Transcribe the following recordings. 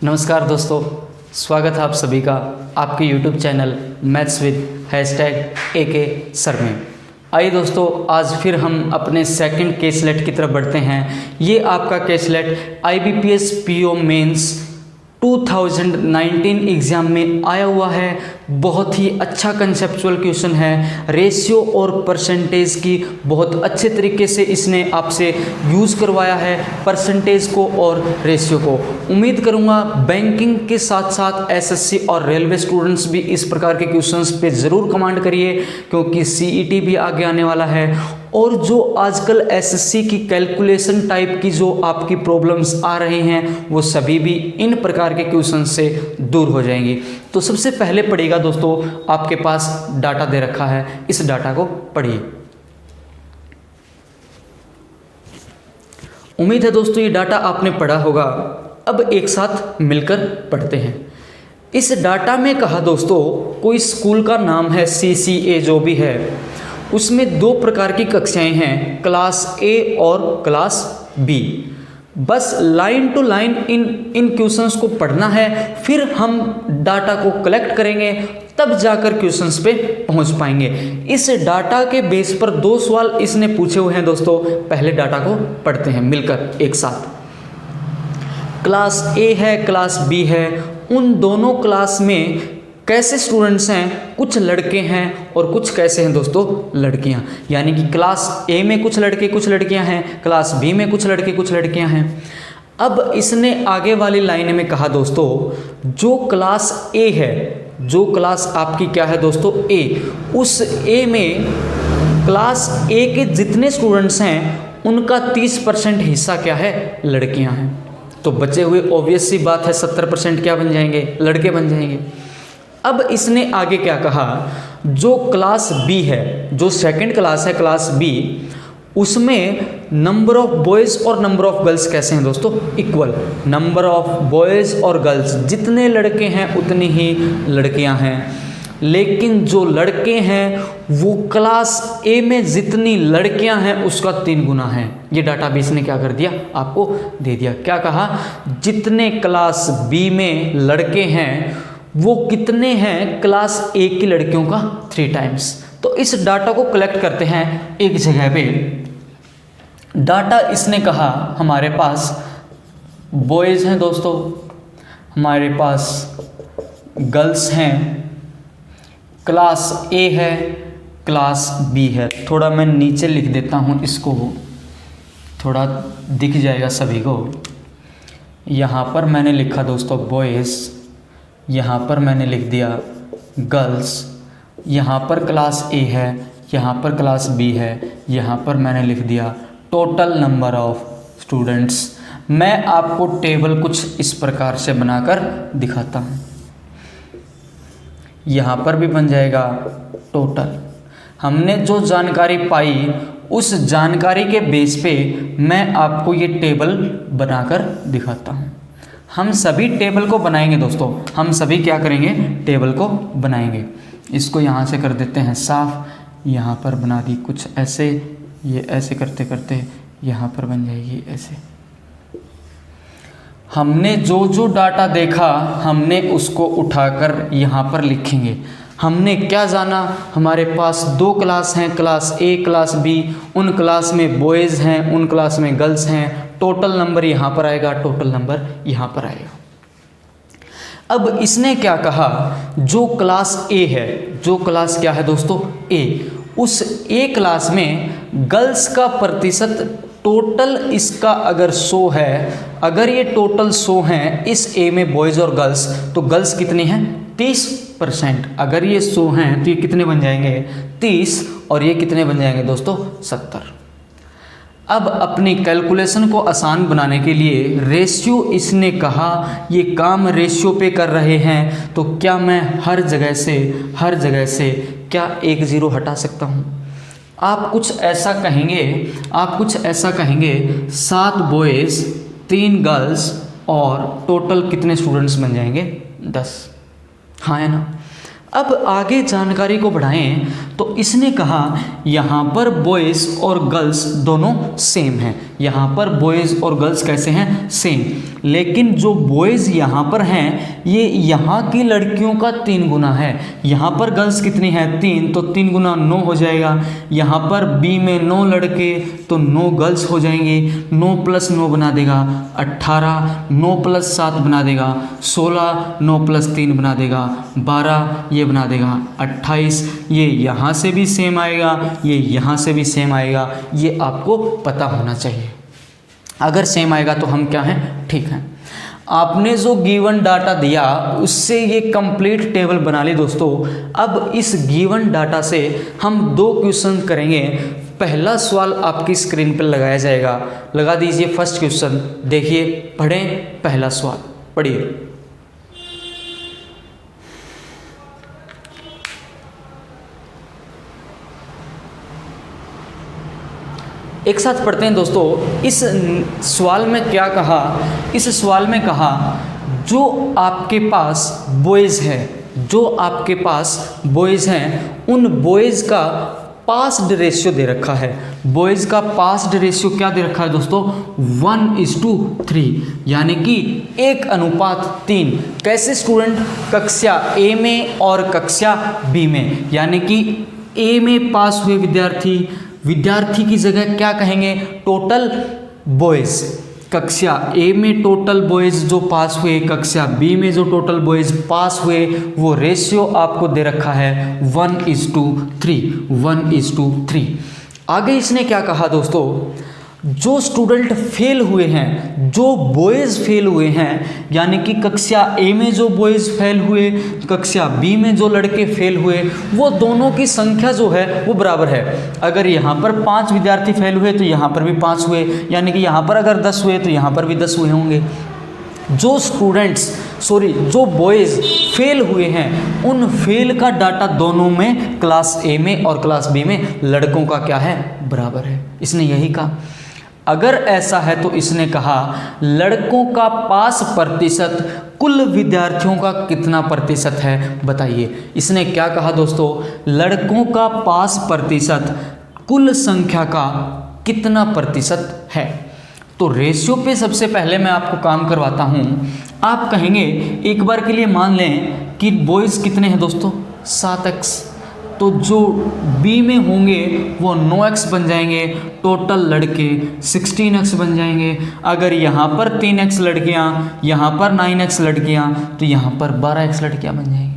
नमस्कार दोस्तों, स्वागत है आप सभी का आपके YouTube channel maths with #AK sir में। आइए दोस्तों, आज फिर हम अपने सेकंड केसलेट की तरफ बढ़ते हैं। ये आपका caselet IBPS PO mains 2019 exam में आया हुआ है। बहुत ही अच्छा कंसेप्चुअल क्वेश्चन है। रेशियो और परसेंटेज की बहुत अच्छे तरीके से इसने आपसे यूज़ करवाया है, परसेंटेज को और रेशियो को। उम्मीद करूँगा बैंकिंग के साथ साथ SSC और रेलवे स्टूडेंट्स भी इस प्रकार के क्वेश्चंस पे ज़रूर कमेंट करिए, क्योंकि CET भी आगे आने वाला है। और जो आजकल SSC की कैलकुलेशन टाइप की जो आपकी प्रॉब्लम्स आ रही हैं, वो सभी भी इन प्रकार के क्वेश्चन से दूर हो जाएंगी। तो सबसे पहले पढ़िएगा दोस्तों, आपके पास डाटा दे रखा है, इस डाटा को पढ़िए। उम्मीद है दोस्तों ये डाटा आपने पढ़ा होगा। अब एक साथ मिलकर पढ़ते हैं। इस डाटा में कहा दोस्तों, कोई स्कूल का नाम है CCA जो भी है, उसमें दो प्रकार की कक्षाएं हैं, क्लास A और क्लास B। बस लाइन टू लाइन इन क्वेश्चंस को पढ़ना है, फिर हम डाटा को कलेक्ट करेंगे, तब जाकर क्वेश्चंस पे पहुंच पाएंगे। इस डाटा के बेस पर दो सवाल इसने पूछे हुए हैं दोस्तों। पहले डाटा को पढ़ते हैं मिलकर एक साथ। क्लास A है, क्लास B है, उन दोनों क्लास में कैसे स्टूडेंट्स हैं? कुछ लड़के हैं और कुछ कैसे हैं दोस्तों? लड़कियां। यानी कि क्लास A में कुछ लड़के कुछ लड़कियां हैं, क्लास B में कुछ लड़के कुछ लड़कियां हैं। अब इसने आगे वाली लाइन में कहा दोस्तों, जो क्लास A है, जो क्लास आपकी क्या है दोस्तों? A, उस A में क्लास A के जितने स्टूडेंट्स हैं उनका 30% हिस्सा क्या है? लड़कियाँ हैं। तो बचे हुए ऑब्वियस सी बात है 70% क्या बन जाएंगे? लड़के बन जाएंगे। अब इसने आगे क्या कहा, जो क्लास B है, जो सेकंड क्लास है क्लास B, उसमें नंबर ऑफ बॉयज़ और नंबर ऑफ गर्ल्स कैसे हैं दोस्तों? इक्वल। नंबर ऑफ बॉयज़ और गर्ल्स, जितने लड़के हैं उतनी ही लड़कियां हैं। लेकिन जो लड़के हैं वो क्लास A में जितनी लड़कियां हैं उसका 3 गुना है। ये डाटा बेस ने क्या कर दिया? आपको दे दिया। क्या कहा? जितने क्लास B में लड़के हैं वो कितने हैं क्लास A की लड़कियों का? 3 टाइम्स। तो इस डाटा को कलेक्ट करते हैं एक जगह पे। डाटा इसने कहा हमारे पास बॉयज़ हैं दोस्तों, हमारे पास गर्ल्स हैं, क्लास A है, क्लास B है। थोड़ा मैं नीचे लिख देता हूँ इसको, थोड़ा दिख जाएगा सभी को। यहाँ पर मैंने लिखा दोस्तों बॉयज़, यहाँ पर मैंने लिख दिया गर्ल्स, यहाँ पर क्लास A है, यहाँ पर क्लास B है, यहाँ पर मैंने लिख दिया टोटल नंबर ऑफ स्टूडेंट्स। मैं आपको टेबल कुछ इस प्रकार से बनाकर दिखाता हूँ। यहाँ पर भी बन जाएगा टोटल। हमने जो जानकारी पाई उस जानकारी के बेस पे मैं आपको ये टेबल बनाकर दिखाता हूँ। हम सभी टेबल को बनाएंगे दोस्तों, हम सभी क्या करेंगे? टेबल को बनाएंगे। इसको यहाँ से कर देते हैं साफ। यहाँ पर बना दी कुछ ऐसे, ये ऐसे करते करते यहाँ पर बन जाएगी ऐसे। हमने जो जो डाटा देखा हमने उसको उठाकर यहाँ पर लिखेंगे। हमने क्या जाना? हमारे पास 2 क्लास हैं, क्लास A, क्लास B। उन क्लास में बॉयज़ हैं, उन क्लास में गर्ल्स हैं। टोटल नंबर यहाँ पर आएगा, टोटल नंबर यहाँ पर आएगा। अब इसने क्या कहा, जो क्लास A है, जो क्लास क्या है दोस्तों? A, उस A क्लास में गर्ल्स का प्रतिशत टोटल इसका अगर 100 है, अगर ये टोटल 100 हैं इस A में बॉयज़ और गर्ल्स, तो गर्ल्स कितनी हैं? 30%। अगर ये 100 हैं तो ये कितने बन जाएंगे? 30। और ये कितने बन जाएंगे दोस्तों? 70। अब अपनी कैलकुलेशन को आसान बनाने के लिए रेशियो इसने कहा, ये काम रेशियो पे कर रहे हैं, तो क्या मैं हर जगह से क्या 1 0 हटा सकता हूँ? आप कुछ ऐसा कहेंगे 7 बॉयज़ 3 गर्ल्स और टोटल कितने स्टूडेंट्स बन जाएंगे? 10। हाँ है ना? अब आगे जानकारी को बढ़ाएं तो इसने कहा यहाँ पर बॉयज़ और गर्ल्स दोनों सेम हैं। यहाँ पर बॉयज़ और गर्ल्स कैसे हैं? सेम। लेकिन जो बॉयज़ यहाँ पर हैं ये यहाँ की लड़कियों का 3 गुना है। यहाँ पर गर्ल्स कितनी है? 3, तो 3 गुना 9 हो जाएगा। यहाँ पर बी में 9 लड़के तो 9 गर्ल्स हो जाएंगे। 9 + 9 बना देगा 18, 9 + 7 बना देगा 16, 9 + 3 बना देगा 12, ये बना देगा 28। ये यहाँ से भी सेम आएगा, ये यहाँ से भी सेम आएगा। ये आपको पता होना चाहिए। अगर सेम आएगा तो हम क्या हैं? ठीक है। आपने जो गिवन डाटा दिया उससे ये कंप्लीट टेबल बना ली दोस्तों। अब इस गिवन डाटा से हम 2 क्वेश्चन करेंगे। पहला सवाल आपकी स्क्रीन पर लगाया जाएगा, लगा दीजिए फर्स्ट क्वेश्चन। देखिए, पढ़ें पहला सवाल, पढ़िए। एक साथ पढ़ते हैं दोस्तों। इस सवाल में क्या कहा? इस सवाल में कहा जो आपके पास बॉयज़ है, जो आपके पास बॉयज़ हैं उन बॉयज़ का पास्ड रेशियो दे रखा है। बॉयज़ का पास्ड रेशियो क्या दे रखा है दोस्तों? 1:3, यानी कि 1:3। कैसे स्टूडेंट? कक्षा ए में और कक्षा बी में, यानी कि ए में पास हुए विद्यार्थी की जगह क्या कहेंगे? Total boys. कक्षा ए में टोटल बॉयज़ जो पास हुए, कक्षा बी में जो टोटल बॉयज़ पास हुए, वो रेशियो आपको दे रखा है 1:3। आगे इसने क्या कहा दोस्तों? जो स्टूडेंट फेल हुए हैं, जो बॉयज़ फेल हुए हैं, यानी कि कक्षा ए में जो बॉयज़ फेल हुए, कक्षा बी में जो लड़के फेल हुए, वो दोनों की संख्या जो है वो बराबर है। अगर यहाँ पर 5 विद्यार्थी फेल हुए तो यहाँ पर भी 5 हुए, यानी कि यहाँ पर अगर 10 हुए तो यहाँ पर भी 10 हुए होंगे। जो बॉयज़ फेल हुए हैं उन फेल का डाटा दोनों में, क्लास ए में और क्लास बी में लड़कों का क्या है? बराबर है। इसने यही कहा। अगर ऐसा है तो इसने कहा लड़कों का पास प्रतिशत कुल विद्यार्थियों का कितना प्रतिशत है? बताइए। इसने क्या कहा दोस्तों? लड़कों का पास प्रतिशत कुल संख्या का कितना प्रतिशत है? तो रेशियो पे सबसे पहले मैं आपको काम करवाता हूँ। आप कहेंगे, एक बार के लिए मान लें कि बॉयज़ कितने हैं दोस्तों? 7x। तो जो बी में होंगे वो 9x बन जाएंगे, टोटल लड़के 16x बन जाएंगे। अगर यहाँ पर 3x लड़कियाँ, यहाँ पर 9x लड़कियाँ, तो यहाँ पर 12x लड़कियाँ बन जाएंगी।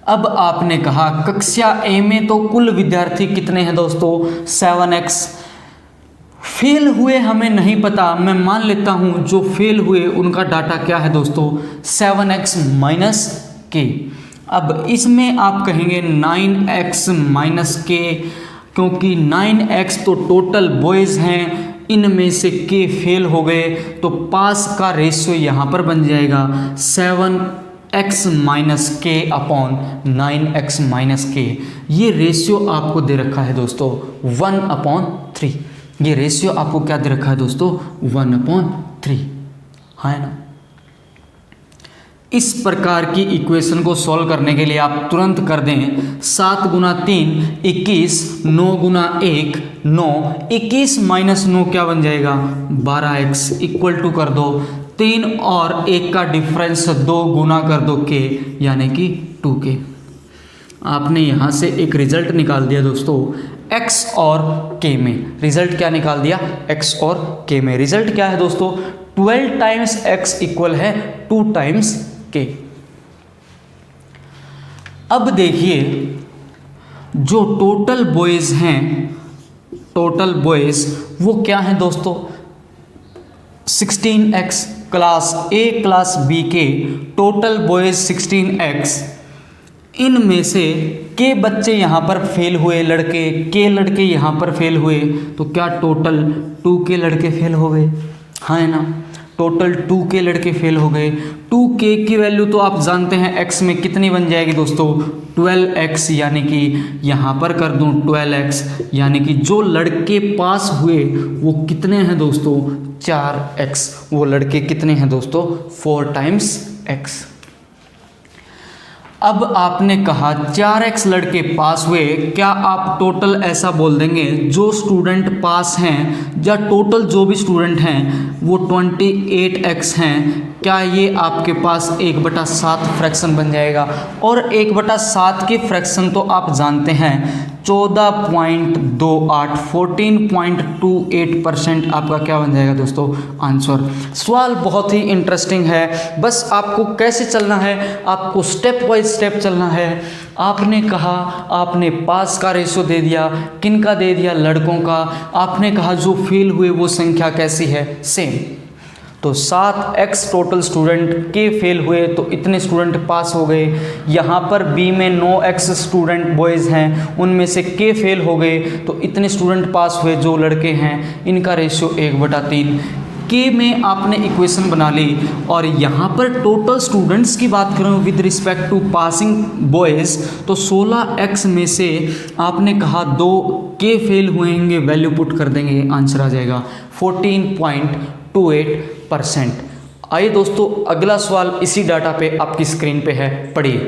अब आपने कहा कक्षा ए में तो कुल विद्यार्थी कितने हैं दोस्तों? 7x। फेल हुए हमें नहीं पता, मैं मान लेता हूँ जो फेल हुए उनका डाटा क्या है दोस्तों? 7x - k। अब इसमें आप कहेंगे 9x - k, क्योंकि 9x तो टोटल बॉयज़ हैं, इनमें से k फेल हो गए, तो पास का रेशियो यहाँ पर बन जाएगा 7x - k upon 9x - k। ये रेशियो आपको दे रखा है दोस्तों 1/3। ये रेशियो आपको क्या दे रखा है दोस्तों? 1/3। है ना? इस प्रकार की इक्वेशन को सॉल्व करने के लिए आप तुरंत कर दें 7 × 3 21, 9 × 1 9, 21 - 9 क्या बन जाएगा? 12x इक्वल टू कर दो 3 और 1 का डिफरेंस 2 गुना कर दो k, यानी कि 2k। आपने यहाँ से एक रिजल्ट निकाल दिया दोस्तों x और k में। रिजल्ट क्या निकाल दिया? x और k में। रिजल्ट क्या है दोस्तों? 12 टाइम्स x इक्वल है 2 टाइम्स k। अब देखिए जो टोटल बॉयज़ हैं, टोटल बॉयज़ वो क्या हैं दोस्तों? 16x। Class A class B के टोटल बॉयज़ 16x। इनमें से के बच्चे यहाँ पर फेल हुए, लड़के के लड़के यहाँ पर फेल हुए, तो क्या टोटल 2 के लड़के फेल हो गए? हाँ है ना? टोटल 2 के लड़के फेल हो गए। 2k की वैल्यू तो आप जानते हैं x में कितनी बन जाएगी दोस्तों? 12x, यानी कि यहाँ पर कर दूँ 12x, यानी कि जो लड़के पास हुए वो कितने हैं दोस्तों? 4x। वो लड़के कितने हैं दोस्तों? 4 टाइम्स x। अब आपने कहा 4x लड़के पास हुए, क्या आप टोटल ऐसा बोल देंगे जो स्टूडेंट पास हैं या टोटल जो भी स्टूडेंट हैं वो 28x हैं? क्या ये आपके पास 1/7 फ्रैक्शन बन जाएगा? और 1/7 की फ्रैक्शन तो आप जानते हैं 14.28 14.28% आपका क्या बन जाएगा दोस्तों? आंसर। सवाल बहुत ही इंटरेस्टिंग है, बस आपको कैसे चलना है, आपको स्टेप बाय स्टेप चलना है। आपने कहा, आपने पास का रेशो दे दिया, किन का दे दिया? लड़कों का। आपने कहा जो फेल हुए वो संख्या कैसी है? सेम। तो 7x टोटल स्टूडेंट के फेल हुए तो इतने स्टूडेंट पास हो गए। यहाँ पर बी में 9x स्टूडेंट बॉयज़ हैं, उनमें से के फेल हो गए तो इतने स्टूडेंट पास हुए जो लड़के हैं, इनका रेशियो 1/3। के में आपने इक्वेशन बना ली और यहाँ पर टोटल स्टूडेंट्स की बात करूँ with respect to passing boys तो 16x में से आपने कहा 2 के फेल हुएंगे, वैल्यू पुट कर देंगे, आंसर आ जाएगा 14.28%। आइए दोस्तों अगला सवाल इसी डाटा पे आपकी स्क्रीन पे है, पढ़िए।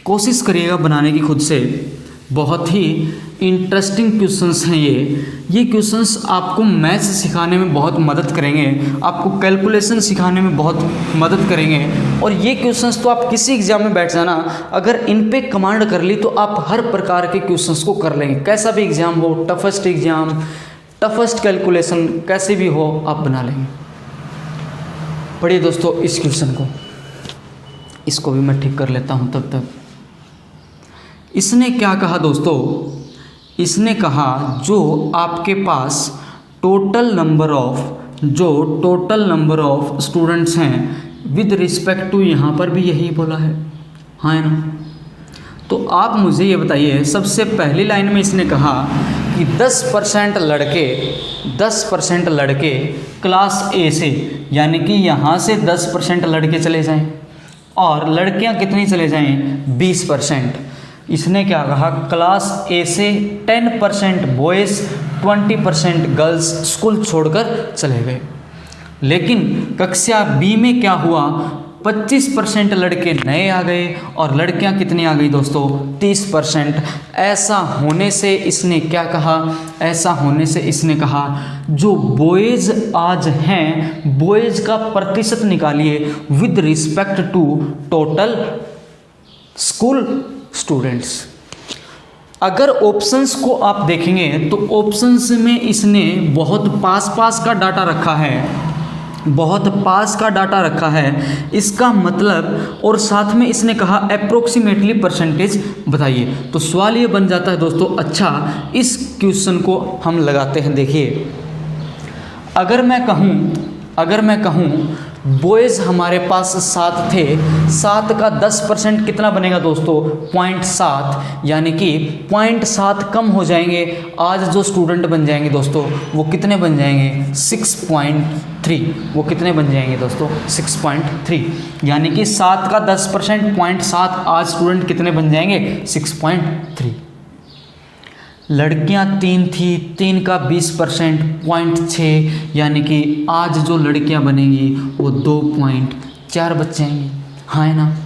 कोशिश करिएगा बनाने की खुद से, बहुत ही इंटरेस्टिंग क्वेश्चंस हैं ये क्वेश्चंस आपको मैथ्स सिखाने में बहुत मदद करेंगे, आपको कैलकुलेशन सिखाने में बहुत मदद करेंगे। और ये क्वेश्चंस तो आप किसी एग्जाम में बैठ जाना, अगर इन पे कमांड कर ली तो आप हर प्रकार के क्वेश्चंस को कर लेंगे। कैसा भी एग्ज़ाम हो, टफेस्ट एग्ज़ाम, टफेस्ट कैलकुलेशन कैसे भी हो, आप बना लेंगे। पढ़िए दोस्तों इस क्वेश्चन को, इसको भी मैं ठीक कर लेता हूँ तब तक। इसने क्या कहा दोस्तों? इसने कहा जो आपके पास टोटल नंबर ऑफ स्टूडेंट्स हैं विद रिस्पेक्ट टू, यहाँ पर भी यही बोला है, हाँ है ना? तो आप मुझे ये बताइए, सबसे पहली लाइन में इसने कहा कि 10% लड़के क्लास ए से, यानी कि यहाँ से 10% लड़के चले जाएं और लड़कियाँ कितनी चले जाएं? 20%। इसने क्या कहा? क्लास ए से 10% बॉयज़ 20% गर्ल्स स्कूल छोड़कर चले गए। लेकिन कक्षा बी में क्या हुआ? 25% लड़के नए आ गए और लड़कियां कितनी आ गई दोस्तों? 30%। ऐसा होने से इसने क्या कहा? ऐसा होने से इसने कहा जो बॉयज़ आज हैं, बॉयज़ का प्रतिशत निकालिए with respect to total school students. अगर ऑप्शंस को आप देखेंगे तो ऑप्शंस में इसने बहुत पास का डाटा रखा है, इसका मतलब, और साथ में इसने कहा अप्रोक्सीमेटली परसेंटेज बताइए। तो सवाल ये बन जाता है दोस्तों, अच्छा इस क्वेश्चन को हम लगाते हैं। देखिए, अगर मैं कहूँ बॉयज़ हमारे पास 7 थे, 7 का 10% कितना बनेगा दोस्तों? 0.7, यानी कि 0.7 कम हो जाएंगे। आज जो स्टूडेंट बन जाएंगे दोस्तों वो कितने बन जाएंगे? 6.3। वो कितने बन जाएंगे दोस्तों? 6.3, यानी कि 7 का 10% 0.7, आज स्टूडेंट कितने बन जाएंगे? 6.3। लड़कियां 3 थी, 3 का 20% 0.6, यानी कि आज जो लड़कियां बनेंगी वो 2.4 बच जाएंगी, हाँ है ना?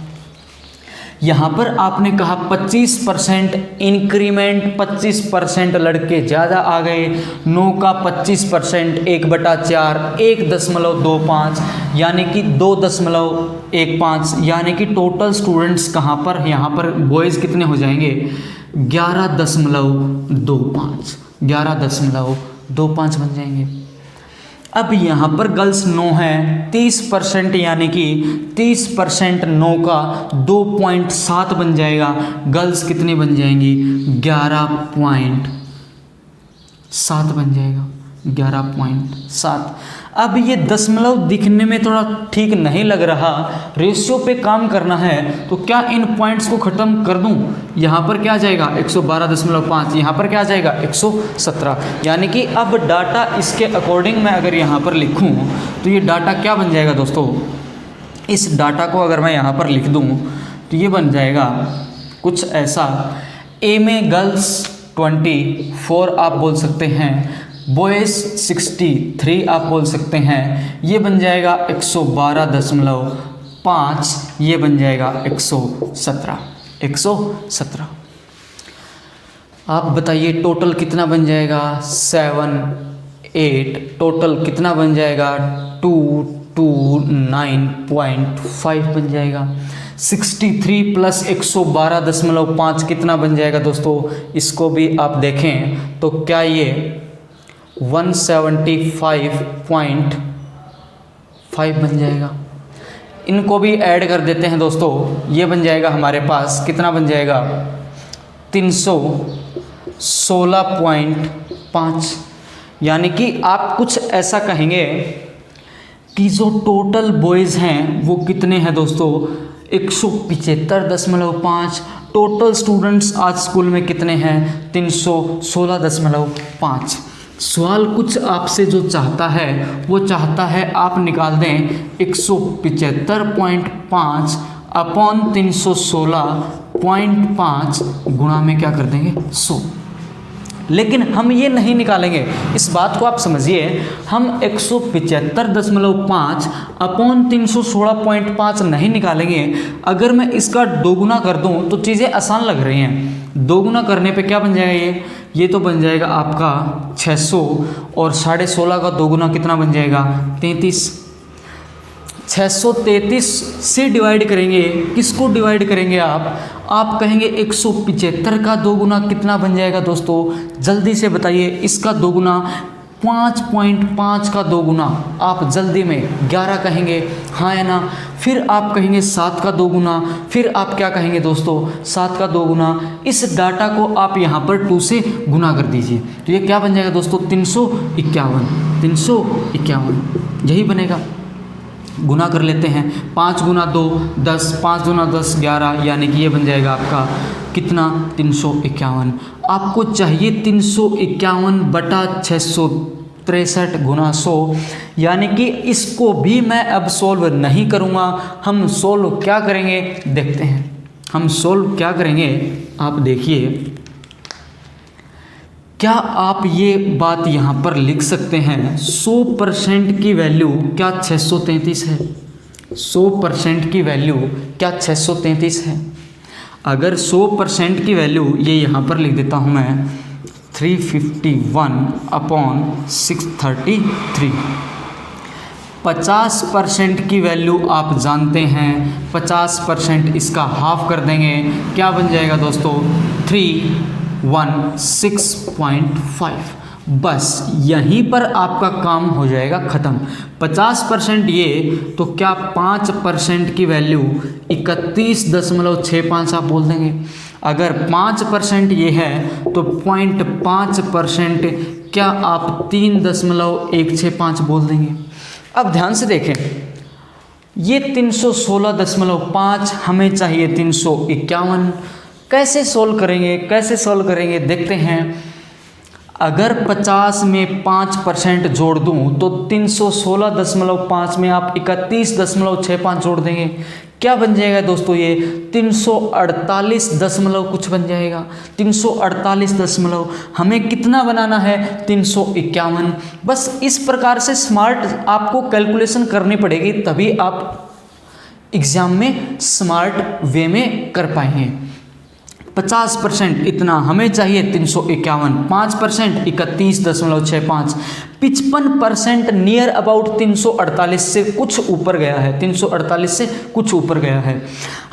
यहाँ पर आपने कहा 25% इंक्रीमेंट, 25% लड़के ज़्यादा आ गए। 9 का 25% 1/4 1.25, यानी कि 2.15, यानी कि टोटल स्टूडेंट्स कहाँ पर? यहाँ पर बॉयज़ कितने हो जाएंगे? 11.25 बन जाएंगे। अब यहाँ पर गर्ल्स 9 है, 30%, यानी कि 30% 9 का 2.7 बन जाएगा। गर्ल्स कितनी बन जाएंगी? 11.7 बन जाएगा, 11.7। अब ये दशमलव दिखने में थोड़ा ठीक नहीं लग रहा, रेशियो पे काम करना है, तो क्या इन पॉइंट्स को ख़त्म कर दूं? यहाँ पर क्या आ जाएगा? 112.5, यहाँ पर क्या आ जाएगा? 117, यानी कि अब डाटा इसके अकॉर्डिंग मैं अगर यहाँ पर लिखूँ तो ये डाटा क्या बन जाएगा दोस्तों? इस डाटा को अगर मैं यहाँ पर लिख दूँ तो ये बन जाएगा कुछ ऐसा। ए में गर्ल्स 24 आप बोल सकते हैं, बॉयज़ 63 आप बोल सकते हैं, ये बन जाएगा 112.5 5, ये बन जाएगा 117। आप बताइए टोटल कितना बन जाएगा? 7, 8, टोटल कितना बन जाएगा? 229.5 बन जाएगा। 63 प्लस 112.5 कितना बन जाएगा दोस्तों? इसको भी आप देखें तो क्या ये 175.5 बन जाएगा। इनको भी ऐड कर देते हैं दोस्तों, ये बन जाएगा हमारे पास, कितना बन जाएगा? 316.5। यानी कि आप कुछ ऐसा कहेंगे कि जो टोटल बॉयज़ हैं वो कितने हैं दोस्तों? 175.5। टोटल स्टूडेंट्स आज स्कूल में कितने हैं? 316.5। सवाल कुछ आपसे जो चाहता है वो चाहता है आप निकाल दें 175.5 अपॉन 316.5 गुणा में क्या कर देंगे? 100। लेकिन हम ये नहीं निकालेंगे, इस बात को आप समझिए। हम 175.5 अपॉन 316.5 नहीं निकालेंगे। अगर मैं इसका दोगुना कर दूं तो चीज़ें आसान लग रही हैं। दोगुना करने पे क्या बन जाएगा? ये तो बन जाएगा आपका 600 और 16.5 का दोगुना कितना बन जाएगा? 33। 633 से डिवाइड करेंगे, किसको डिवाइड करेंगे आप कहेंगे 175 का दोगुना कितना बन जाएगा दोस्तों? जल्दी से बताइए। इसका दोगुना 5.5 का दोगुना, आप जल्दी में 11 कहेंगे, हाँ या ना? फिर आप कहेंगे 7 का दोगुना, फिर आप क्या कहेंगे दोस्तों? 7 का दोगुना। इस डाटा को आप यहाँ पर 2 से गुना कर दीजिए तो ये क्या बन जाएगा दोस्तों? 351। यही बनेगा। गुना कर लेते हैं। 5 गुना 2 10, 5 गुना 10 11, यानी कि ये बन जाएगा आपका कितना? 351। आपको चाहिए 351/663 गुना 100, यानी कि इसको भी मैं अब सोल्व नहीं करूँगा। हम सोल्व क्या करेंगे देखते हैं। हम सोल्व क्या करेंगे आप देखिए। क्या आप ये बात यहाँ पर लिख सकते हैं 100% की वैल्यू क्या 633 है? 100% की वैल्यू क्या 633 है? अगर 100% की वैल्यू ये यहाँ पर लिख देता हूँ मैं 351/633। 50% की वैल्यू आप जानते हैं, 50% इसका हाफ कर देंगे, क्या बन जाएगा दोस्तों? 316.5। बस यहीं पर आपका काम हो जाएगा ख़त्म। 50% ये तो क्या 5% की वैल्यू 31.65 आप बोल देंगे। अगर 5% ये है तो 0.5% क्या आप 3.165 बोल देंगे। अब ध्यान से देखें, ये 316.5, हमें चाहिए 351। कैसे सोल्व करेंगे देखते हैं। अगर 50 में 5% जोड़ दूं तो 316.5 में आप 31.65 जोड़ देंगे, क्या बन जाएगा दोस्तों? ये 348 कुछ बन जाएगा। 348 हमें कितना बनाना है? 351। बस इस प्रकार से स्मार्ट आपको कैलकुलेशन करनी पड़ेगी, तभी आप एग्ज़ाम में स्मार्ट वे में कर पाएंगे। 50% इतना हमें चाहिए 351, 5% 31.65, 55% नियर अबाउट 348 से कुछ ऊपर गया है, 348 से कुछ ऊपर गया है।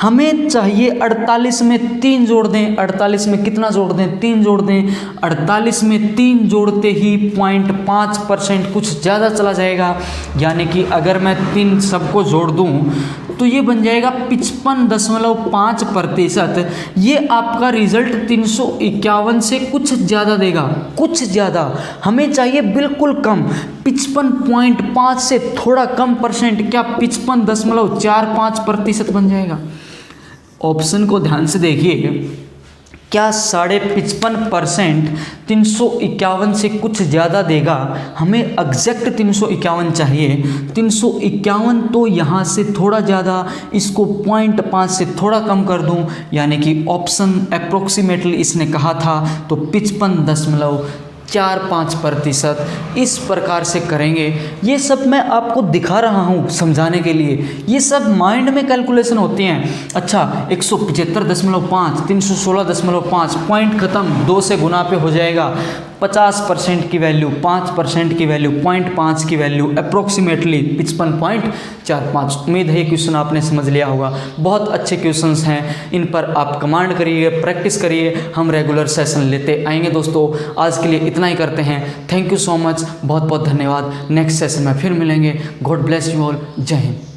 हमें चाहिए 48 में 3 जोड़ दें, 48 में कितना जोड़ दें? 3 जोड़ दें। 48 में 3 जोड़ते ही 0.5% कुछ ज़्यादा चला जाएगा, यानी कि अगर मैं 3 सबको जोड़ दूँ तो ये बन जाएगा 55.5%। ये आपका रिजल्ट 351 से कुछ ज़्यादा देगा, कुछ ज़्यादा। हमें चाहिए बिल्कुल कम, 55.5 से थोड़ा कम परसेंट, क्या 55.45% बन जाएगा। ऑप्शन को ध्यान से देखिए, क्या 55.5% 351 से कुछ ज़्यादा देगा। हमें एग्जैक्ट 351 चाहिए। 351 तो यहाँ से थोड़ा ज़्यादा, इसको 0.5 से थोड़ा कम कर दूँ, यानी कि ऑप्शन अप्रोक्सीमेटली इसने कहा था तो 55.4 4-5%, इस प्रकार से करेंगे। ये सब मैं आपको दिखा रहा हूँ समझाने के लिए, ये सब माइंड में कैलकुलेशन होती हैं। अच्छा 175.5, 316.5, पॉइंट ख़त्म, 2 से गुना पे हो जाएगा। 50% की वैल्यू, 5% की वैल्यू, 0.5 की वैल्यू, अप्रोक्सीमेटली 55.45। उम्मीद है क्वेश्चन आपने समझ लिया होगा। बहुत अच्छे क्वेश्चंस हैं, इन पर आप कमांड करिए, प्रैक्टिस करिए, हम रेगुलर सेशन लेते आएंगे दोस्तों। आज के लिए इतना ही करते हैं। थैंक यू सो मच, बहुत बहुत धन्यवाद। नेक्स्ट सेशन में फिर मिलेंगे। God bless you all. जय हिंद।